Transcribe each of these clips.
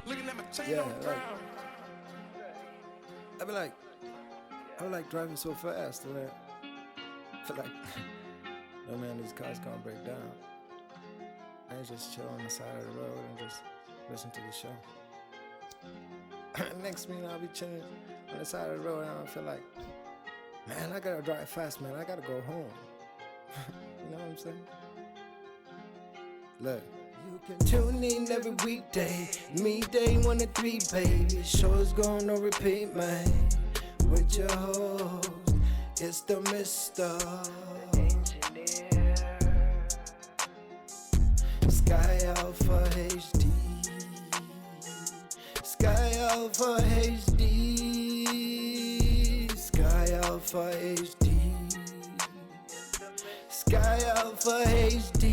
Yeah, like I be like driving so fast and I feel like, oh man, these cars gonna break down. I just chill on the side of the road and just listen to the show. Next minute I'll be chilling on the side of the road and I feel like, man, I gotta drive fast, man. I gotta go home. You know what I'm saying? Look. You can tune in every weekday, midday 1 to 3, baby. Show's gonna repeat, man. With your host, it's the Mr. Engineer. Sky Alpha HD. Sky Alpha HD. Sky Alpha HD. Sky Alpha HD.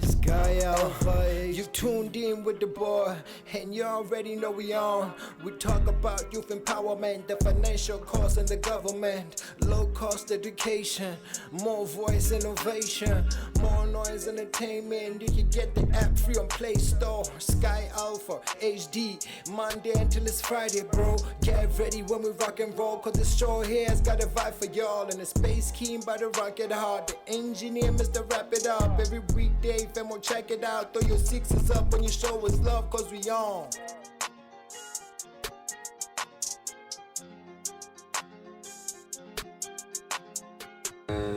Sky Alpha HD. You tuned in with the boy, and you already know we on. We talk about youth empowerment, the financial cost and the government, low cost education, more voice innovation, more noise entertainment. You can get the app free on Play Store. Sky Alpha HD, Monday until it's Friday, bro. Get ready when we rock and roll, cause this show here has got a vibe for y'all. And the Space Keen by the rocket hard, the engineer Mr. Wrap It Up. Every weekday, fam, will check it out. Throw your sixes up when you show us love, cause we on.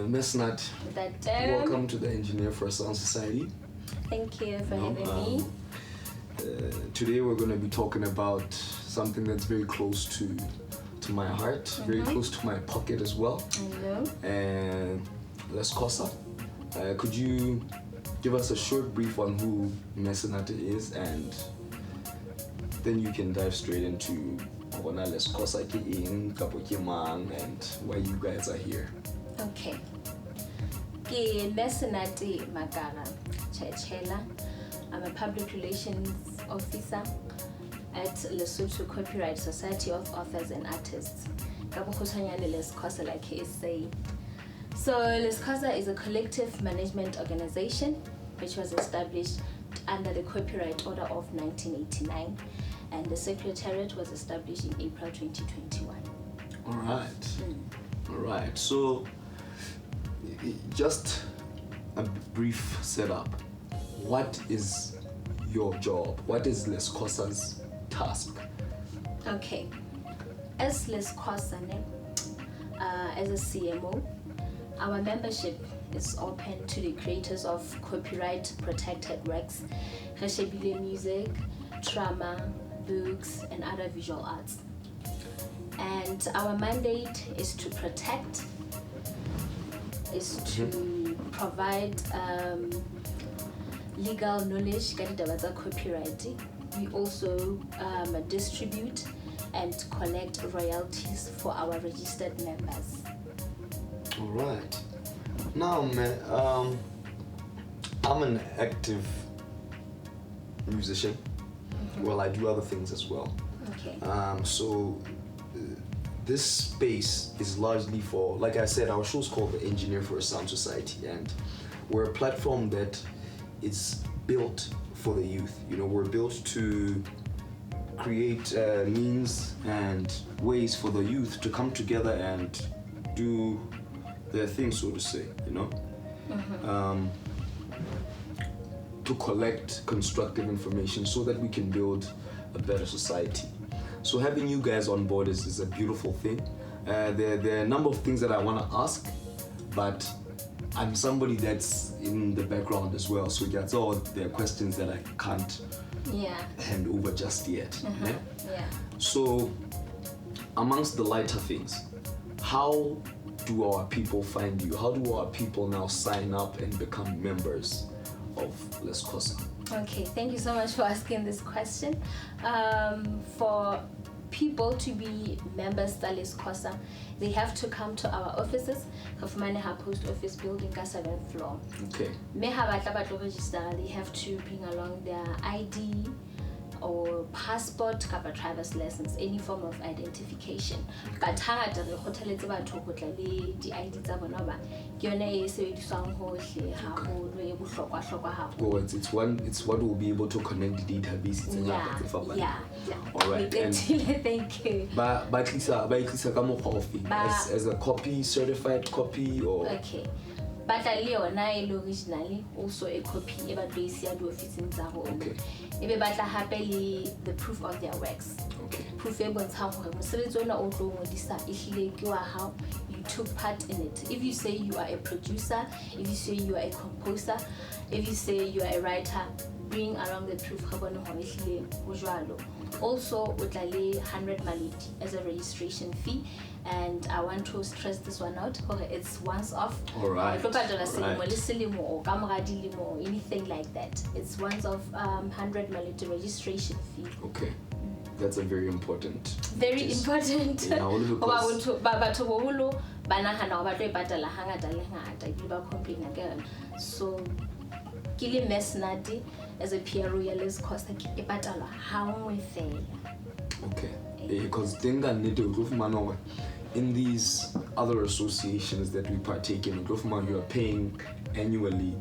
Miss Nat, welcome to the Engineer for a Sound Society. Thank you for having me. Today we're going to be talking about something that's very close to my heart, very close to my pocket as well. I know. And Lescosaa. Could you give us a short brief on who Messinate is, and then you can dive straight into Lescosaa and why you guys are here. Okay. Ke Senate Makara. I'm a public relations officer at Lesotho Copyright Society of Authors and Artists. Lescosaa, like he is saying. So Lescosaa is a collective management organization which was established under the Copyright Order of 1989, and the Secretariat was established in April 2021. All right. So just a brief setup. What is your job? What is Lescosaa's task? Okay. As Lescosaa, as a CMO, our membership is open to the creators of copyright protected works, music, drama, books, and other visual arts. And our mandate is to protect, is to provide legal knowledge about copyright. We also distribute and collect royalties for our registered members. All right. Now, man, I'm an active musician. Well, I do other things as well. Okay. So this space is largely for, like I said, our show is called the Engineer for a Sound Society, and we're a platform that is built for the youth. You know, we're built to create means and ways for the youth to come together and do their thing, so to say, you know, to collect constructive information so that we can build a better society. So having you guys on board is a beautiful thing. There are a number of things that I want to ask, but I'm somebody that's in the background as well, so that's all the questions that I can't hand over just yet. So amongst the lighter things, how do our people find you? How do our people now sign up and become members of Lescosaa? Okay, thank you so much for asking this question. For people to be members of Lescosaa, they have to come to our offices. Kafumane Post Office building, 7th floor. Okay. They have to bring along their ID or passport kapa driver's license, any form of identification. But hangata re kgothaletse batho go tla le di-ID tsa bona ba ke yone e sebediswang hohle haholo e bohlokwa haholo. It's what will be able to connect the database. Yeah. All right. Thank you. Ba tlisa ka mokgwa ofe? As a copy, certified copy, or okay. But originally also a copy e ba tlo isia di officing tsa rona. Okay. Ebe batla hape le the proof of their works. Okay. Proof e bontshang hore mosebetsi ona o tlo ngodisa ehlile ke wa hao, you took part in it. If you say you are a producer, if you say you are a composer, if you say you are a writer, bring along the proof ga bona hore ehlile ho jwalo. Also o tla le 100 maledi as a registration fee, and I want to stress this one out, it's once off. All right. Anything like that, it's once off. 100 maledi registration fee. Okay, that's a very important. Very important. Yeah, only because so kile mesnati as a PRO ya Lescosaa ke patala hangwe fela. Okay, because in these other associations that we partake in, you are paying annually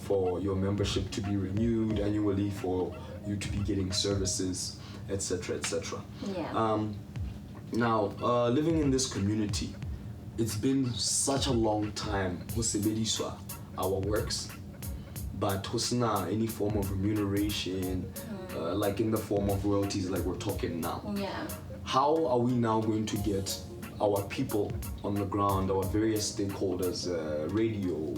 for your membership to be renewed, annually for you to be getting services, etc., etc. Yeah. Now, living in this community, it's been such a long time our works, but hosna any form of remuneration, like in the form of royalties, like we're talking now. Yeah. How are we now going to get our people on the ground, our various stakeholders, radio,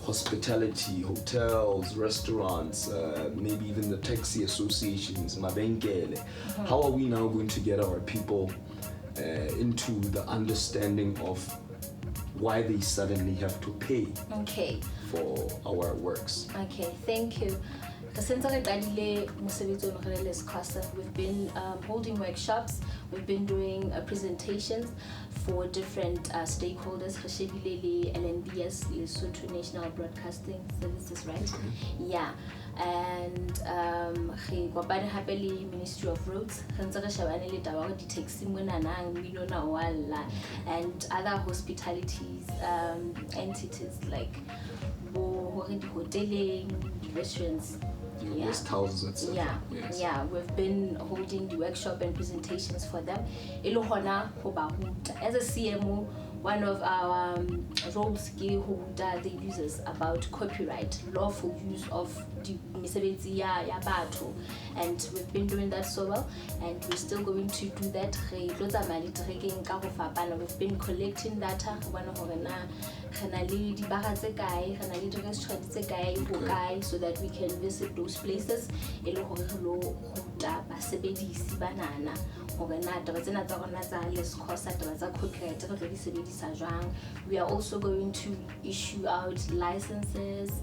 hospitality, hotels, restaurants, maybe even the taxi associations, mabenkele? How are we now going to get our people into the understanding of why they suddenly have to pay for our works? Okay, thank you. Since we've been holding workshops, we've been doing presentations for different stakeholders, LNBS, Lesotho National Broadcasting Services, right? Yeah. And Ministry of Roads, and other hospitalities entities like hoteling, restaurants. Guest houses, etc. Yeah, we've been holding the workshop and presentations for them. As a CMO, one of our roles they use is about copyright, lawful use of the mesebetsi ya batho, and we've been doing that so well, and we're still going to do that. We've been collecting data so that we can visit those places. We are also going to issue out licenses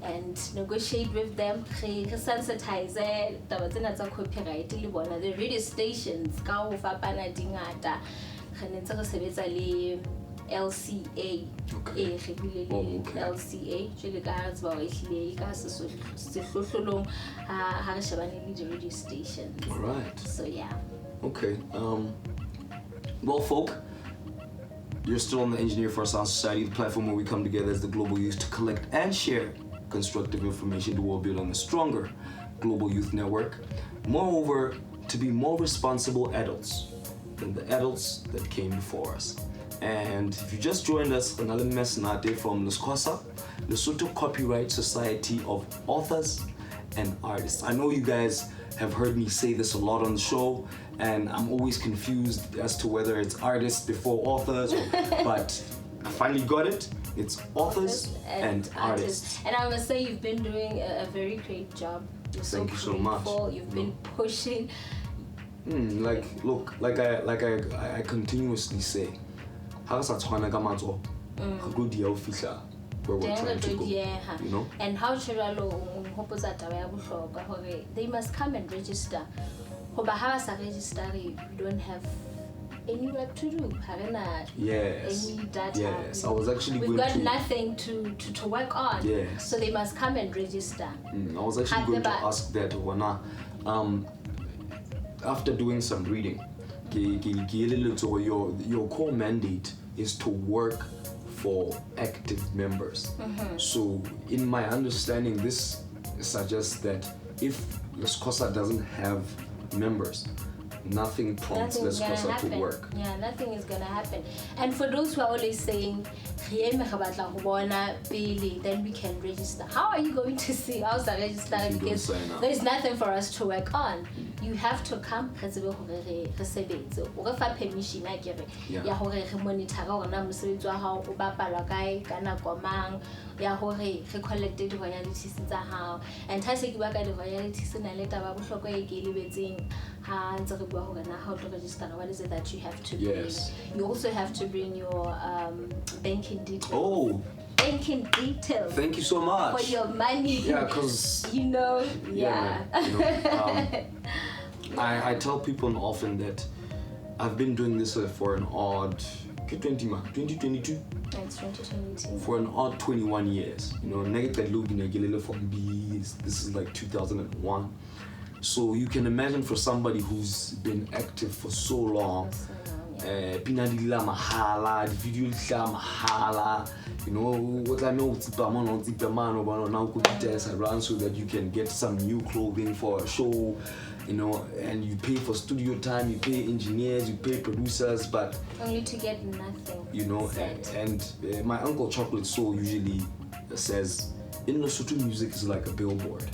and negotiate with them. Sensitize copyright. The radio stations LCA. LCA. Radio station. All right. So yeah. Okay. Well, folk, you're still on the Engineer for a Sound Society, the platform where we come together as the global youth to collect and share constructive information to build on a stronger global youth network. Moreover, to be more responsible adults than the adults that came before us. And if you just joined us, from Lescosaa, Lesotho Copyright Society of Authors and Artists. I know you guys have heard me say this a lot on the show, and I'm always confused as to whether it's artists before authors, but I finally got it. It's authors and artists. And I must say you've been doing a very great job. Thank you so much. You've been pushing. Like I continuously say, where we're trying to go, you know? And how they must come and register. We don't have any work to do. Yes. Any data. Yes. I was actually We've got nothing to work on. Yes. So they must come and register. I was actually going to ask that, after doing some reading, your core mandate is to work for active members. So in my understanding, this suggests that if Lescosaa doesn't have members, nothing prompts Lescosaa to work. Yeah, nothing is gonna happen. And for those who are always saying, then we can register. How are you going to see us register? Because there's nothing for us to work on. You have to come permission ya hore re monitor hore na mosebetsi wa hao o bapalwa kae ka nako mang ya hore re collect di royalties tsa hao. And ha se ke ba ka di royalties na le taba bohlokwa e ke lebetseng ha ntse re bua hore na how to register. What is it that you have to bring? You also have to bring your banking details. Oh, banking details. Thank you so much for your money. Yeah, because I tell people often that I've been doing this for an odd 2022. It's 2022. For an odd 21 years. This is like 2001. So you can imagine for somebody who's been active for so long, pinadila mahala, video mahala, what I know around so that you can get some new clothing for a show, and you pay for studio time, you pay engineers, you pay producers, but only to get nothing. And my uncle Chocolate Soul usually says, in Lesotho, music is like a billboard.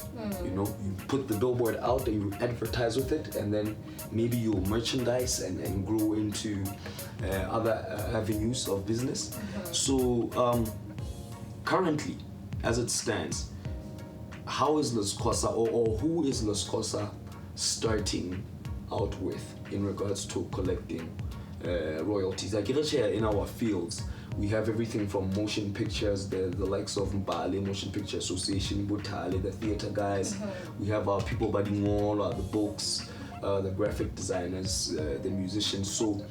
You put the billboard out and you advertise with it, and then maybe you'll merchandise and grow into other avenues of business. So currently, as it stands, how is Lescosaa or who is Lescosaa starting out with in regards to collecting royalties? Like in our fields, we have everything from motion pictures, the likes of Mbale Motion Picture Association, Butale, the theater guys. We have our people budding all, the books, the graphic designers, the musicians. So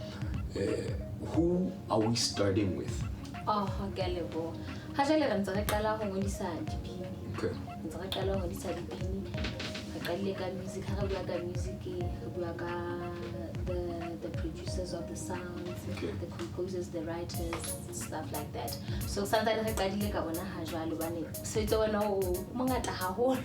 who are we starting with? Okay. The producers of the sounds, the composers, the writers, stuff like that. So sometimes I kadile ka bona ha jwalo bane so itse bona o mongata haholo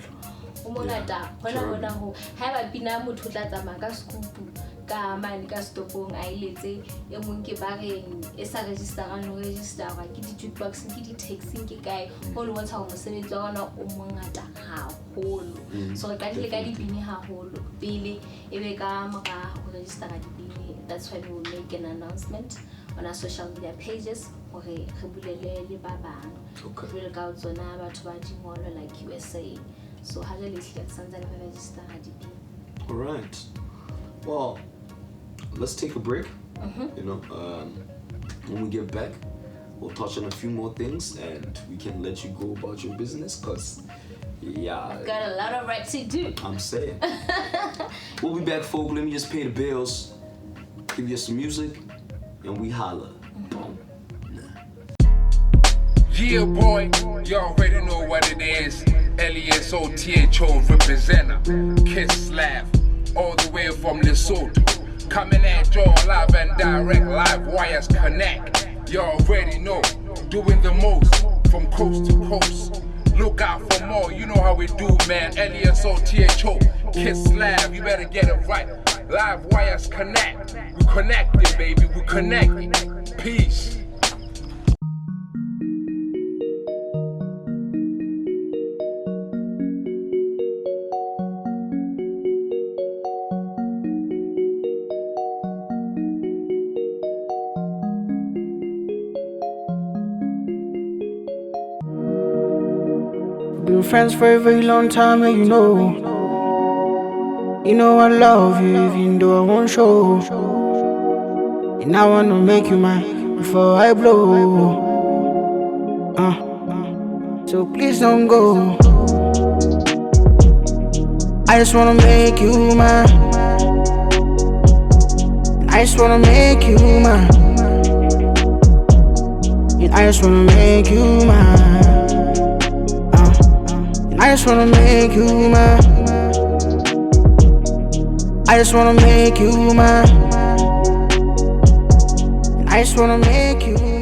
o mongata hona ho ha ba pina motho tla tsamaya ka skupu ka mane ka stopong a iletse e mong ke ba reng e sa registerang no register ga ke di jukebox ke di taxing ke kae ho lo bontsha ho mosebetsi wa bona o mongata haholo. So re kadile ka di pini haholo pele ebe ka mora ho register ka di pini. That's why we will make an announcement on our social media pages or like USA. So all right. Well, let's take a break. When we get back, we'll touch on a few more things and we can let you go about your business because got a lot of work to do. I'm saying. We'll be back, folks. Let me just pay the bills, give you some music, and we holla. Boom. Yeah, boy, you already know what it is. Lesotho representer, Kiss Laugh, all the way from Lesotho. Coming at you live and direct, live wires connect. You already know, doing the most from coast to coast. Look out for more, you know how we do, man. Lesotho, Kiss Laugh, you better get it right. Live wires connect. We connected, baby, we connected. Peace. Been friends for a very long time, and you know I love you even though I won't show. And I wanna make you mine before I blow. So please don't go. I just wanna make you mine. I just wanna make you mine. And I just wanna make you mine. I just wanna make you mine. I just wanna make you mine. I just wanna make you